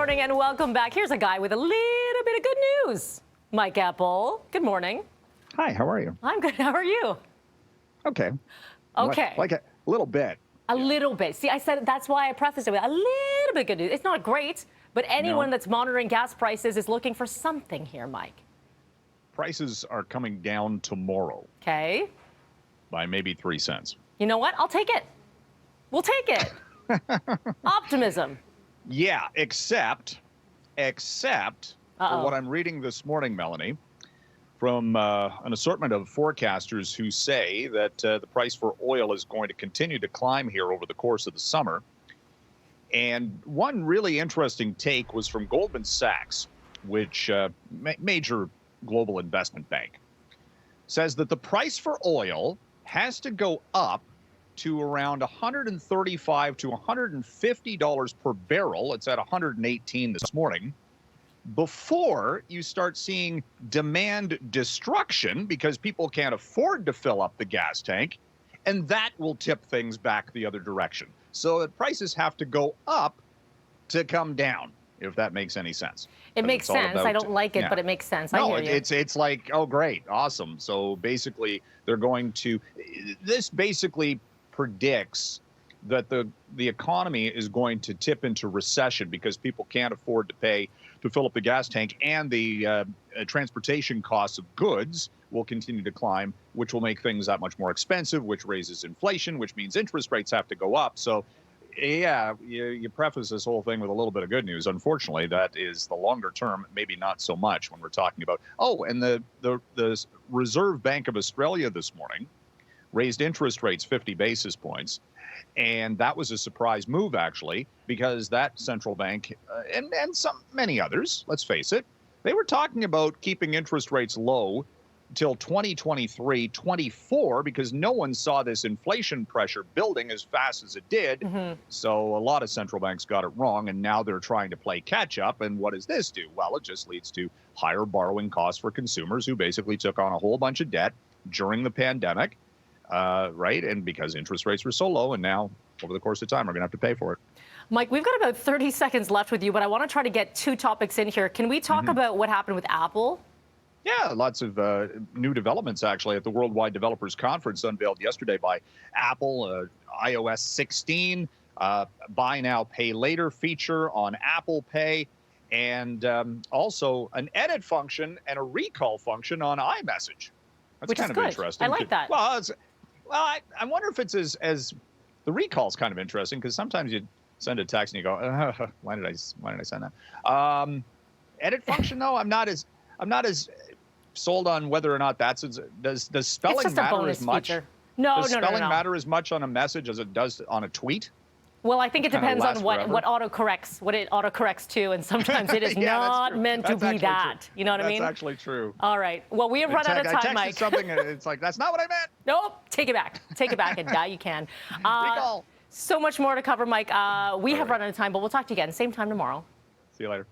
morning and welcome back. Here's a guy with a little bit of good news. Mike Eppel, good morning. Hi, how are you? I'm good. How are you? Okay. Okay. Like a little bit. A little bit. See, I said that's why I prefaced it with a little bit of good news. It's not great, but anyone that's monitoring gas prices is looking for something here, Mike. Prices are coming down tomorrow. Okay. By maybe 3 cents. You know what? I'll take it. We'll take it. Optimism. Yeah, except for what I'm reading this morning, Melanie, from an assortment of forecasters who say that the price for oil is going to continue to climb here over the course of the summer. And one really interesting take was from Goldman Sachs, which major global investment bank, says that the price for oil has to go up to around $135 to $150 per barrel. It's at 118 this morning, before you start seeing demand destruction because people can't afford to fill up the gas tank, and that will tip things back the other direction. So the prices have to go up to come down, if that makes any sense. It makes sense. I don't like it, but it makes sense. No, I hear you. it's like, oh, great, awesome. So basically, they're going to, this basically predicts that the economy is going to tip into recession because people can't afford to pay to fill up the gas tank, and the transportation costs of goods will continue to climb, which will make things that much more expensive, which raises inflation, which means interest rates have to go up. So yeah, you preface this whole thing with a little bit of good news. Unfortunately, that is the longer term, maybe not so much when we're talking about, and the Reserve Bank of Australia this morning raised interest rates 50 basis points. And that was a surprise move, actually, because that central bank and many others, let's face it, they were talking about keeping interest rates low till 2023, 24, because no one saw this inflation pressure building as fast as it did. Mm-hmm. So a lot of central banks got it wrong, and now they're trying to play catch up. And what does this do? Well, it just leads to higher borrowing costs for consumers who basically took on a whole bunch of debt during the pandemic. Right? And because interest rates were so low, and now over the course of time, we're going to have to pay for it. Mike, we've got about 30 seconds left with you, but I want to try to get two topics in here. Can we talk about what happened with Apple? Yeah, lots of new developments, actually, at the Worldwide Developers Conference unveiled yesterday by Apple, iOS 16, buy now, pay later feature on Apple Pay, and also an edit function and a recall function on iMessage. That's Which kind is of good. interesting. I like that. I wonder if it's as the recall's kind of interesting, because sometimes you send a text and you go, why did I send that? Edit function, though, I'm not as sold on whether or not that's does spelling matter as much. No, does spelling matter as much on a message as it does on a tweet? Well, I think it depends on what it autocorrects to, and sometimes it is not meant to be that. True. You know what I mean? That's actually true. All right. Well, we have run out of time, Mike. I texted something, and it's like, that's not what I meant. Nope. Take it back. Take it back, and yeah, you can. Recall. So much more to cover, Mike. We have run out of time, but we'll talk to you again. Same time tomorrow. See you later.